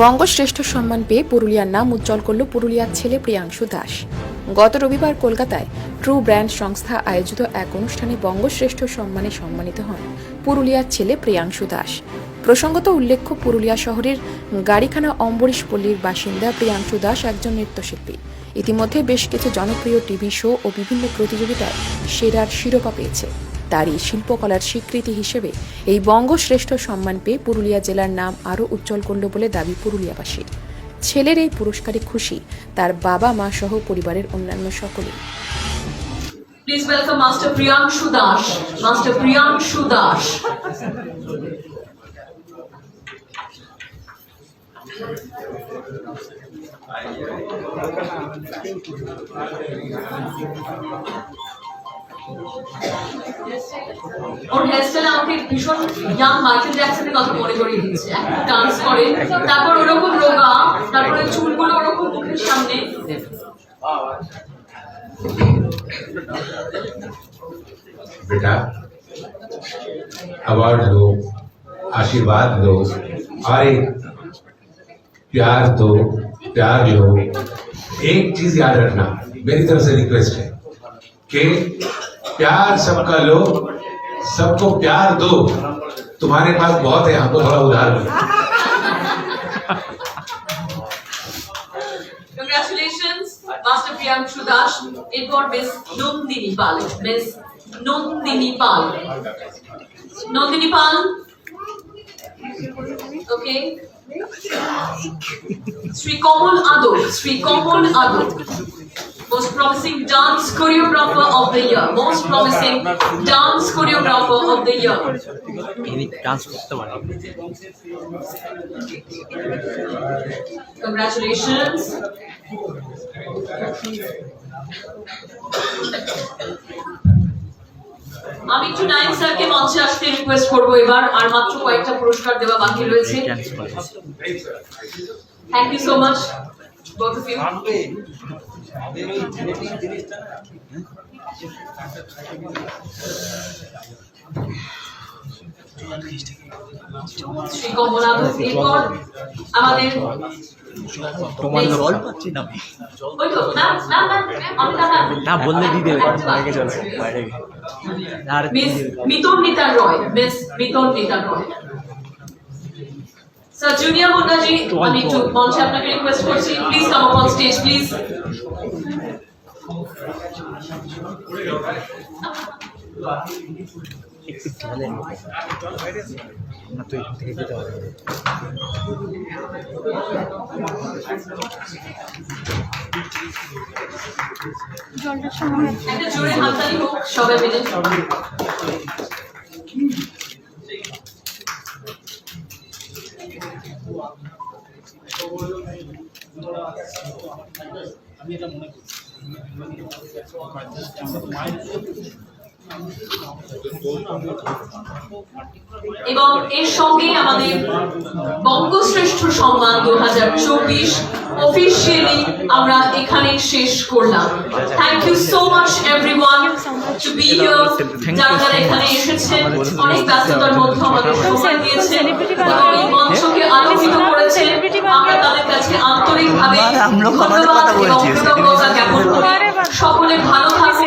বঙ্গশ্রেষ্ঠ সম্মান পেয়ে পুরুলিয়ার নাম উজ্জ্বল করল পুরুলিয়ার ছেলে প্রিয়াংশু দাস। গত রবিবার কলকাতায় ট্রু ব্র্যান্ড সংস্থা আয়োজিত এক অনুষ্ঠানে বঙ্গশ্রেষ্ঠ সম্মানে সম্মানিত হন পুরুলিয়ার ছেলে প্রিয়াংশু দাস। প্রসঙ্গত উল্লেখ্য, পুরুলিয়া শহরের গাড়িখানা অম্বরীশ পল্লীর বাসিন্দা প্রিয়াংশু দাস একজন নৃত্যশিল্পী। ইতিমধ্যে বেশ কিছু জনপ্রিয় টিভি শো ও বিভিন্ন প্রতিযোগিতায় সেরার শিরোপা পেয়েছে। তারই শিল্পকলার স্বীকৃতি হিসেবে এই বঙ্গশ্রেষ্ঠ সম্মান পেয়ে পুরুলিয়া জেলার নাম আরও উজ্জ্বল করল বলে দাবি পুরুলিয়াবাসীর। ছেলের এই পুরস্কারে খুশি তার বাবা মা সহ পরিবারের অন্যান্য সকলেই। Please welcome Master Priyangshu Das. Master Priyangshu Das. Or hairstyle আমাকে ভীষণ ইয়াং মাইকেল জ্যাকসনের কথা মনে করিয়ে দিচ্ছে। একটা ডান্স করে, তারপর ওরকম রোগা, তারপরে চুলগুলো ওরকম মুখের সামনে। बेटा अवार्ड लो, आशीर्वाद लो और एक प्यार दो, प्यार लो। एक चीज याद रखना, मेरी तरफ से रिक्वेस्ट है कि प्यार सबका लो, सबको प्यार दो। तुम्हारे पास बहुत है, हमको थोड़ा उधार दो। Congratulations, Master Priyangshu Das. এরপর মিস নন্দিনী পাল। মিস নন্দিনী পাল। নন্দিনী পাল। ওকে। শ্রী কমল আদর। শ্রী কমল আদর। Most promising dance choreographer of the year. Most promising dance choreographer of the year. Congratulations. আমি একটু নাইম স্যারকে মঞ্চে আসতে রিকোয়েস্ট করবো এবার, আর মাত্র কয়েকটা পুরস্কার দেওয়া বাকি রয়েছে। Thank you so much both of you. Shri Kamaladu, এরপর আমাদের বললে দিয়ে দেবে miss Mitan Nita Roy. Miss Mitan Nita Roy. Sir junior Mundaji, আমি একটু মঞ্চে আপনাকে রিকোয়েস্ট করছি, please come up on stage please. একটু ঢালেন না তো এখান থেকে যেতে হবে। একটা জোরে হাততালি হোক সবাই মিলে। এবং এর সঙ্গে আমাদের বঙ্গশ্রেষ্ঠ সম্মান 2024 অফিসিয়ালি আমরা এখানে শেষ করলাম। Thank you so much everyone to be here. যারা যারা এখানে এসেছেন, অনেক ব্যস্ততার মধ্যে আমাদের সময় দিয়েছেন এবং এই মঞ্চকে আলোকিত করেছেন, আমরা তাদের কাছে আন্তরিকভাবে ধন্যবাদ এবং কৃতজ্ঞতা জ্ঞাপন করি। সকলে ভালো থাকুন।